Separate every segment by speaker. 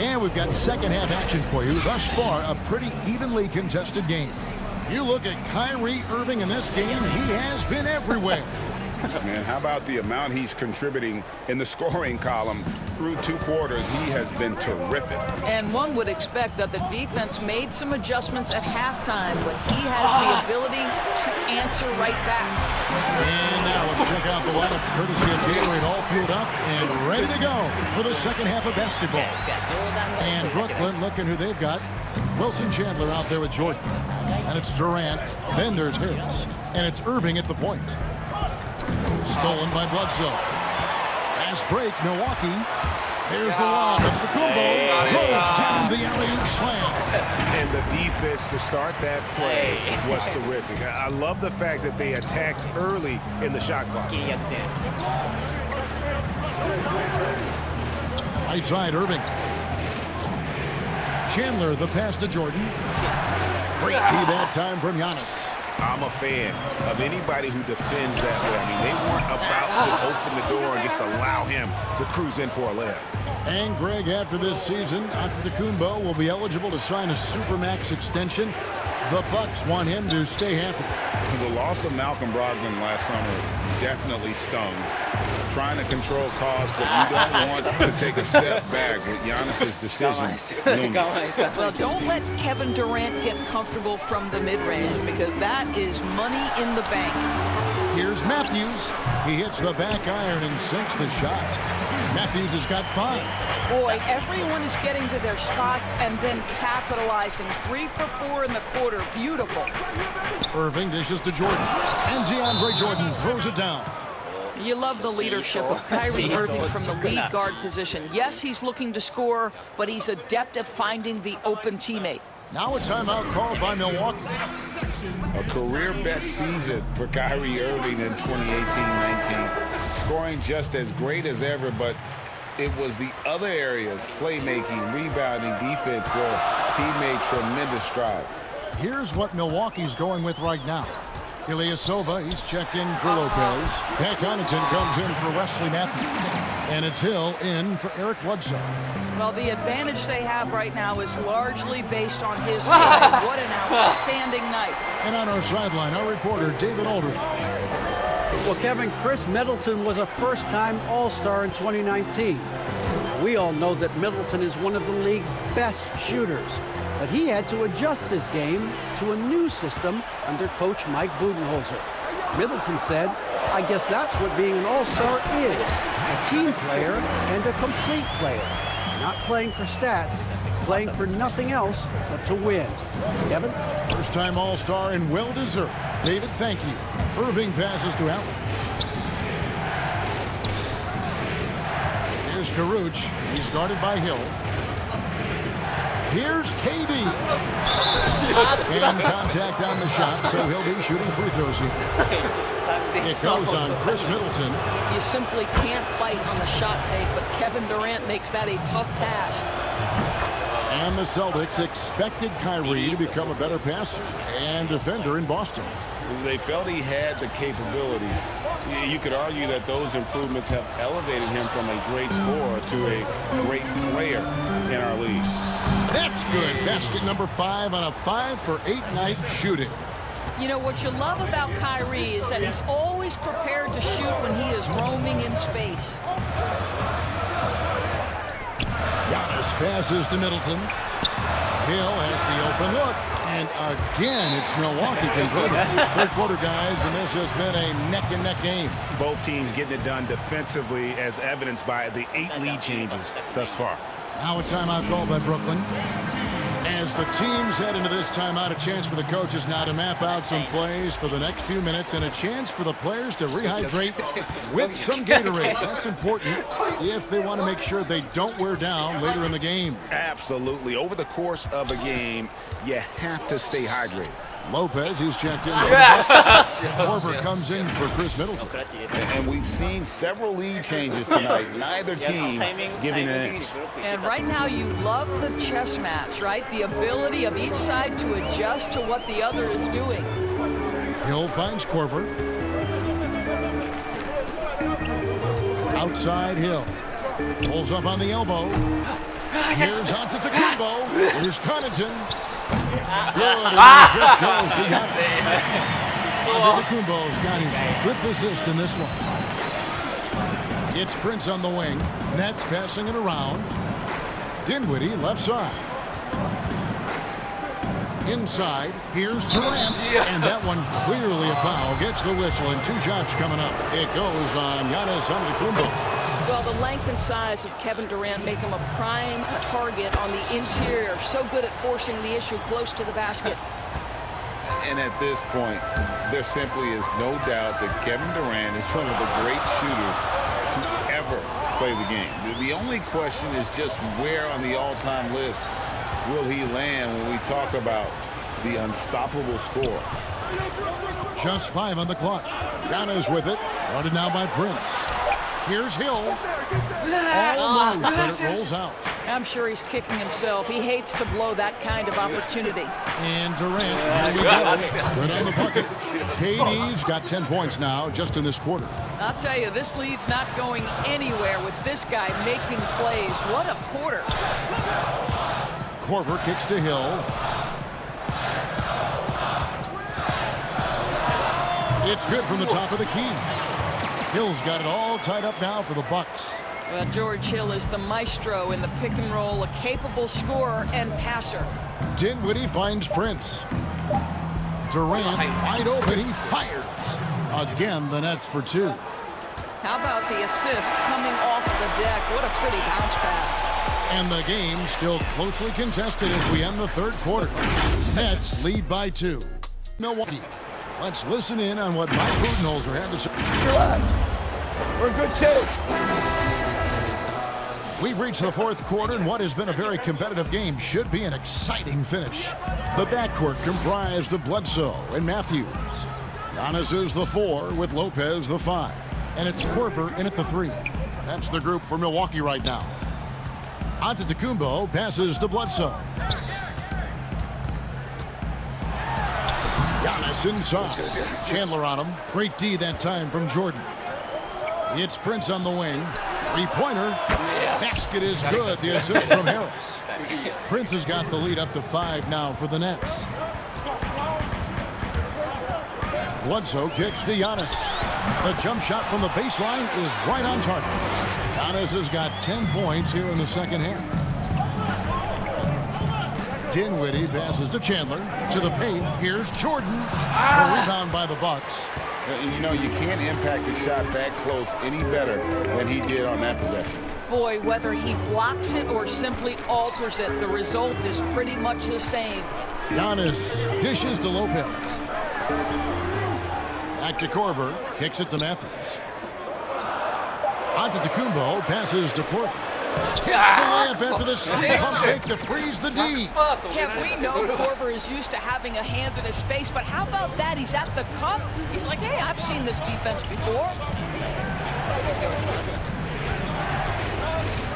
Speaker 1: And we've got second half action for you. Thus far, a pretty evenly contested game. You look at Kyrie Irving in this game, he has been everywhere.
Speaker 2: Man, how about the amount he's contributing in the scoring column through 2 quarters? He has been terrific.
Speaker 3: And one would expect that the defense made some adjustments at halftime, but he has the ability to answer right back.
Speaker 1: And now let's check out the lineups courtesy of Gatorade, all fueled up and ready to go for the second half of basketball. And Brooklyn, looking who they've got. Wilson Chandler out there with Jordan. And it's Durant. Then there's Harris. And it's Irving at the point. Stolen by Bledsoe. Fast break, Milwaukee. Here's the lob. And Kumbo throws down the alley-oop slam.
Speaker 4: And the defense to start that play was terrific. I love the fact that they attacked early in the shot clock.
Speaker 1: Right side, Irving. Chandler, the pass to Jordan. Great tee that time from Giannis.
Speaker 4: I'm a fan of anybody who defends that way. I mean, they weren't about to open the door and just allow him to cruise in for a layup.
Speaker 1: And Greg, after this season, Antetokounmpo will be eligible to sign a Supermax extension. The Bucks want him to stay happy.
Speaker 2: The loss of Malcolm Brogdon last summer definitely stung. Trying to control costs, but you don't want to take a step back with Giannis's decision.
Speaker 3: Well, don't let Kevin Durant get comfortable from the mid-range, because that is money in the bank.
Speaker 1: Here's Matthews. He hits the back iron and sinks the shot. Matthews has got 5.
Speaker 3: Boy, everyone is getting to their spots and then capitalizing. 3 for 4 in the quarter. Beautiful.
Speaker 1: Irving dishes to Jordan. And DeAndre Jordan throws it down.
Speaker 3: You love the leadership of Kyrie Irving from the lead guard position. Yes, he's looking to score, but he's adept at finding the open teammate.
Speaker 1: Now a timeout called by Milwaukee.
Speaker 2: A career best season for Kyrie Irving in 2018-19. Scoring just as great as ever, but it was the other areas, playmaking, rebounding, defense, where he made tremendous strides.
Speaker 1: Here's what Milwaukee's going with right now. Ilyasova, he's checked in for Lopez. Pat Connaughton comes in for Wesley Matthews. And it's Hill in for Eric Bledsoe.
Speaker 3: Well, the advantage they have right now is largely based on his game. What an outstanding night.
Speaker 1: And on our sideline, our reporter, David Aldridge.
Speaker 5: Well, Kevin, Chris Middleton was a first-time All-Star in 2019. We all know that Middleton is one of the league's best shooters. But he had to adjust his game to a new system under coach Mike Budenholzer. Middleton said, I guess that's what being an all-star is. A team player and a complete player. Not playing for stats, playing for nothing else but to win. Kevin?
Speaker 1: First-time all-star and well-deserved. David, thank you. Irving passes to Allen. Here's Karuch. He's guarded by Hill. Here's KD. And contact on the shot, so he'll be shooting free throws here. It goes on Chris Middleton.
Speaker 3: You simply can't fight on the shot fake, but Kevin Durant makes that a tough task.
Speaker 1: And the Celtics expected Kyrie to become a better passer and defender in Boston.
Speaker 2: They felt he had the capability. You could argue that those improvements have elevated him from a great scorer to a great player in our league.
Speaker 1: That's good. Basket number 5 on a 5-for-8 night shooting.
Speaker 3: You know, what you love about Kyrie is that he's always prepared to shoot when he is roaming in space.
Speaker 1: Giannis passes to Middleton. Hill has the open look. And again, it's Milwaukee converting. Third quarter, guys, and this has been a neck-and-neck game.
Speaker 4: Both teams getting it done defensively, as evidenced by the 8 lead changes thus far.
Speaker 1: Now a timeout called by Brooklyn. As the teams head into this timeout, a chance for the coaches now to map out some plays for the next few minutes and a chance for the players to rehydrate with some Gatorade. That's important if they want to make sure they don't wear down later in the game.
Speaker 4: Absolutely. Over the course of a game, you have to stay hydrated.
Speaker 1: Lopez, he's checked in for the Bucks. Korver comes in for Chris Middleton.
Speaker 2: And we've seen several lead changes tonight. Neither team giving an inch.
Speaker 3: And right now you love the chess match, right? The ability of each side to adjust to what the other is doing.
Speaker 1: Hill finds Korver. Outside Hill. Pulls up on the elbow. Here's Antetokounmpo. Here's Connaughton. Good. And just goes behind. Antetokounmpo's got his 5th assist in this one. It's Prince on the wing. Nets passing it around. Dinwiddie left side. Inside, here's Durant, and that one clearly a foul. Gets the whistle, and 2 shots coming up. It goes on Giannis Antetokounmpo.
Speaker 3: Well, the length and size of Kevin Durant make him a prime target on the interior. So good at forcing the issue close to the basket.
Speaker 2: And at this point, there simply is no doubt that Kevin Durant is one of the great shooters to ever play the game. The only question is just where on the all-time list will he land when we talk about the unstoppable score.
Speaker 1: Just 5 on the clock. Giannis with it. Guarded now by Prince. Here's Hill. Almost, but it rolls out.
Speaker 3: I'm sure he's kicking himself. He hates to blow that kind of opportunity.
Speaker 1: And Durant, here we go. Good on the bucket. KD's got 10 points now just in this quarter.
Speaker 3: I'll tell you, this lead's not going anywhere with this guy making plays. What a quarter.
Speaker 1: Korver kicks to Hill. It's good from the top of the key. Hill's got it all tied up now for the Bucks.
Speaker 3: Well, George Hill is the maestro in the pick and roll, a capable scorer and passer.
Speaker 1: Dinwiddie finds Prince. Durant wide open, he fires. Again, the Nets for 2.
Speaker 3: How about the assist coming off the deck? What a pretty bounce pass.
Speaker 1: And the game still closely contested as we end the 3rd quarter. Nets lead by 2. Milwaukee. Let's listen in on what Mike Budenholzer had to say.
Speaker 6: Relax. We're in good shape.
Speaker 1: We've reached the 4th quarter, and what has been a very competitive game should be an exciting finish. The backcourt comprised of Bledsoe and Matthews. Giannis is the 4 with Lopez the 5. And it's Korver in at the 3. That's the group for Milwaukee right now. Antetokounmpo passes to Bledsoe. Giannis inside. Chandler on him. Great D that time from Jordan. It's Prince on the wing. 3-pointer. Basket is good. The assist from Harris. Prince has got the lead up to 5 now for the Nets. Bledsoe kicks to Giannis. The jump shot from the baseline is right on target. Giannis has got 10 points here in the 2nd half. Dinwiddie passes to Chandler. To the paint. Here's Jordan. A rebound by the Bucks.
Speaker 2: You know, you can't impact a shot that close any better than he did on that possession.
Speaker 3: Boy, whether he blocks it or simply alters it, the result is pretty much the same.
Speaker 1: Giannis dishes to Lopez. Back to Korver. Kicks it to Matthews. Antetokounmpo passes to Korver. Hits the layup after the sneak pump fake to freeze the D.
Speaker 3: Yeah, we know Korver is used to having a hand in his face, but how about that? He's at the cup. He's like, hey, I've seen this defense before.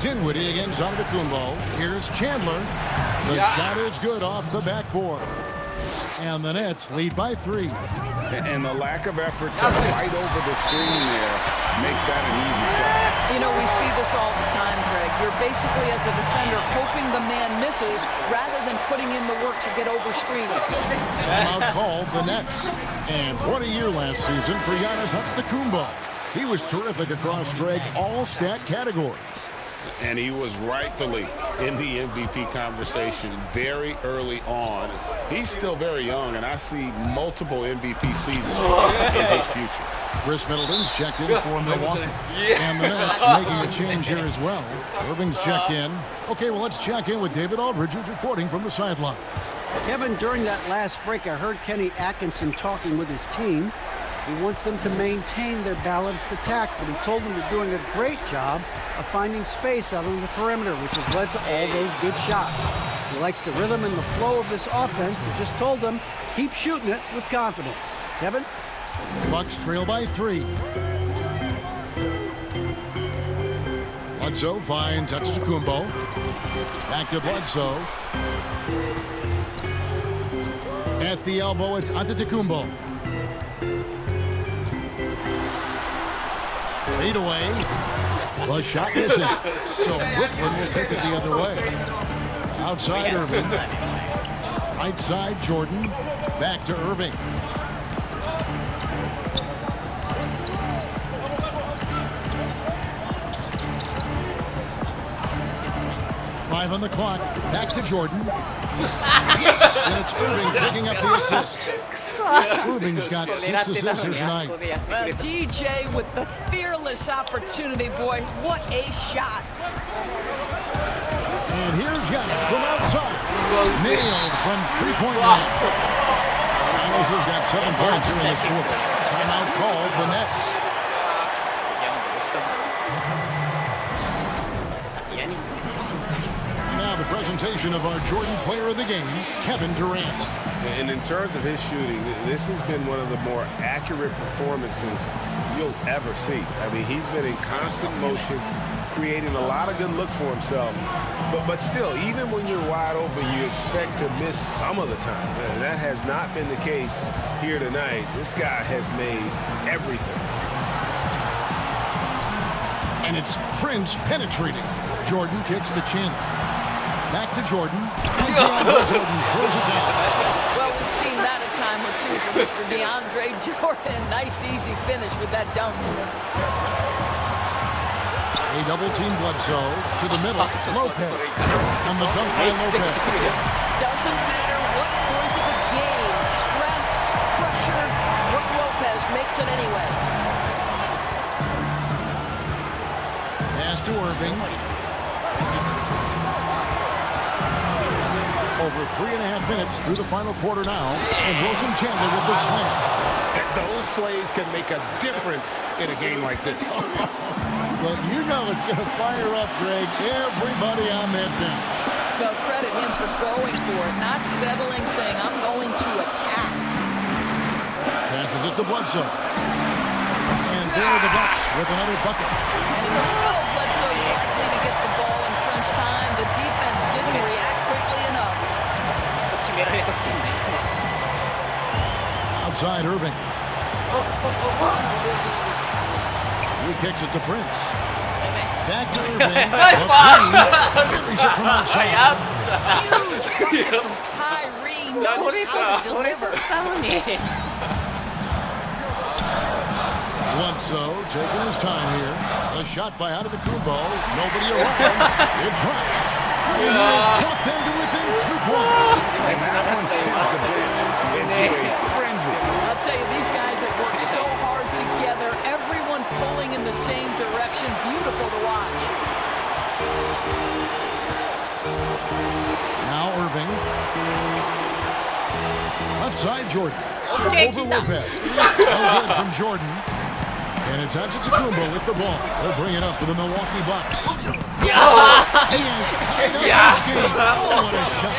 Speaker 1: Dinwiddie against Antetokounmpo. Here's Chandler. The shot is good off the backboard. And the Nets lead by 3.
Speaker 2: And the lack of effort to fight over the screen there makes that an easy shot.
Speaker 3: You know, we see this all the time, Greg. You're basically, as a defender, hoping the man misses rather than putting in the work to get over screens.
Speaker 1: Timeout called the Nets. And what a year last season for Giannis Antetokounmpo. He was terrific across, Greg, all stat categories.
Speaker 2: And he was rightfully in the MVP conversation very early on. He's still very young, and I see multiple MVP seasons in his future.
Speaker 1: Chris Middleton's checked in for Milwaukee. And the Nets making a change here as well. Irving's checked in. Okay, well, let's check in with David Aldridge, who's reporting from the sidelines.
Speaker 5: Kevin, during that last break, I heard Kenny Atkinson talking with his team. He wants them to maintain their balanced attack, but he told them they're doing a great job of finding space out on the perimeter, which has led to all those good shots. He likes the rhythm and the flow of this offense. He just told them, keep shooting it with confidence. Kevin?
Speaker 1: Bucks trail by 3. Bledsoe finds Antetokounmpo. Back to Bledsoe. At the elbow, it's Antetokounmpo. Fade away. The shot missing. So Brooklyn will take it the other way. Outside Irving. Right side Jordan. Back to Irving. Five on the clock. Back to Jordan. Yes, and it's Irving picking up the assist. Irving's got 6 assists here tonight.
Speaker 3: DJ with the fearless opportunity, boy. What a shot.
Speaker 1: And here's Giannis from outside. Nailed from three-point line. Giannis has got 7 points here in this quarter. Timeout called the Nets. Now the presentation of our Jordan player of the game, Kevin Durant.
Speaker 4: And in terms of his shooting, this has been one of the more accurate performances you'll ever see. I mean, he's been in constant motion, creating a lot of good looks for himself. But still, even when you're wide open, you expect to miss some of the time. And that has not been the case here tonight. This guy has made everything.
Speaker 1: And it's Prince penetrating. Jordan kicks to Chandler. Back to Jordan. And Jordan throws it down.
Speaker 3: Well, we've seen that a time or two from Mr. DeAndre Jordan. Nice, easy finish with that dunk.
Speaker 1: A double-team Bledsoe to the middle. Lopez. And the dunk by Lopez.
Speaker 3: Doesn't matter what point of the game. Stress, pressure. Brook Lopez makes it anyway.
Speaker 1: Pass to Irving. Over 3.5 minutes through the final quarter now. And Wilson Chandler with the slam.
Speaker 4: Those plays can make a difference in a game like this.
Speaker 1: Well, you know it's going to fire up, Greg, everybody on that bench.
Speaker 3: Well, credit him for going for it, not settling, saying, I'm going to attack.
Speaker 1: Passes it to Bledsoe. And there are the Bucks with another bucket.
Speaker 3: And you know Bledsoe's likely to get the ball in crunch time. The defense didn't react quickly enough.
Speaker 1: Outside Irving. He kicks it to Prince. Back to Irving. Carries it from outside.
Speaker 3: Huge bucket from Kyrie. Knows how to deliver.
Speaker 1: Bledsoe taking his time here. A shot by Antetokounmpo. Nobody around. It drops. He has brought them to within 2 points.
Speaker 4: And that one sends the bench into a frenzy.
Speaker 3: I'll tell you, these guys have worked so hard together. Everyone pulling in the same direction. Beautiful to watch.
Speaker 1: Now Irving. Left side Jordan. Over Lopez. No good from Jordan. And it's Antetokounmpo with the ball. They'll bring it up for the Milwaukee Bucks. He has tied up this game. Oh, what a shot.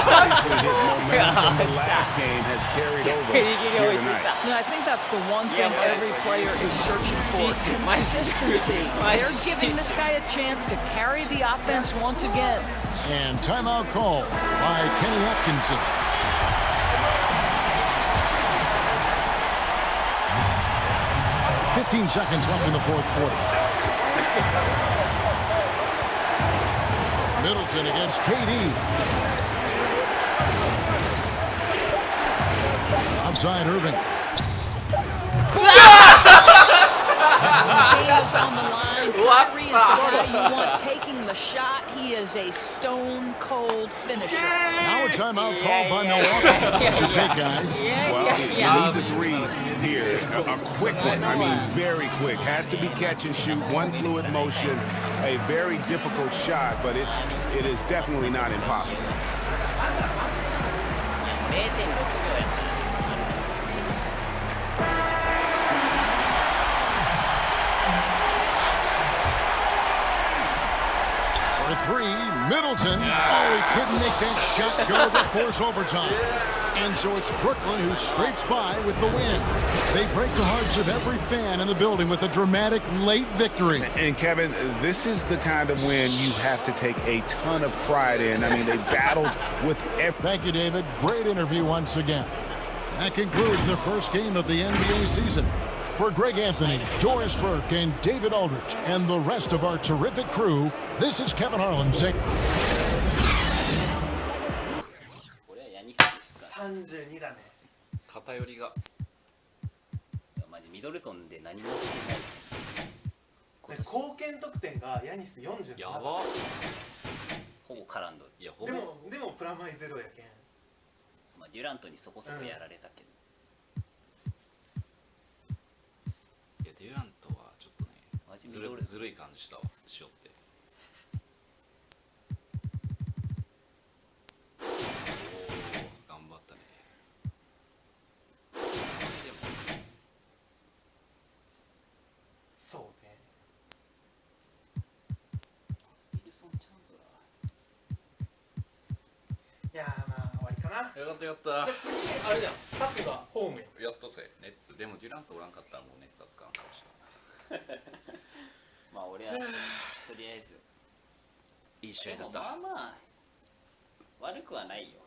Speaker 4: Obviously, his momentum from the last game has carried over here tonight.
Speaker 3: You know, I think that's the one thing every player is searching for. Consistency. They're giving this guy a chance to carry the offense once again.
Speaker 1: And timeout call by Kenny Atkinson. 15 seconds left in the fourth quarter. Middleton against KD. Outside Irving.
Speaker 3: The game is on the line. Kyrie is the guy you want taking the shot. He is a stone-cold finisher.
Speaker 1: Now a timeout called by Milwaukee. What's your take, guys?
Speaker 4: Well, you need the three here. A quick one. I mean, very quick. Has to be catch and shoot. One fluid motion. A very difficult shot, but it is definitely not impossible.
Speaker 1: Three, Middleton. Oh, he couldn't make that shot go to force overtime. And so it's Brooklyn who scrapes by with the win. They break the hearts of every fan in the building with a dramatic late victory.
Speaker 2: And Kevin, this is the kind of win you have to take a ton of pride in. I mean, they battled with every...
Speaker 1: Thank you, David. Great interview once again. That concludes the first game of the NBA season. For Greg Anthony, Doris Burke, and David Aldridge, and the rest of our terrific crew, this is Kevin Harlan saying.
Speaker 7: これはヤニスですか。
Speaker 8: 32だね。
Speaker 9: 偏りが。
Speaker 7: マジミドルトンで何もしてない。
Speaker 8: 貢献得点がヤニス47。
Speaker 9: やば。
Speaker 7: ほぼ絡んどる。
Speaker 9: いやほぼ。
Speaker 8: でもプラマイゼロやけん。
Speaker 7: まあデュラントにそこそこやられたけど。
Speaker 9: いやデュラントはちょっとね、ずるい感じしたわ、しよって。おお、頑張ったね。
Speaker 8: そうね。
Speaker 7: ウィルソン・チャンドラ
Speaker 8: いやーまあ終わりかな。
Speaker 9: よかったよかった。
Speaker 8: じゃあ次あれじゃん。タップがホームや。
Speaker 9: やっとせネッツ。でもデュラントおらんかったらもうネッツは使わんかもしれない。
Speaker 7: まあ俺はとりあえず
Speaker 9: いい試合だった。
Speaker 7: まあまあ悪くはないよ。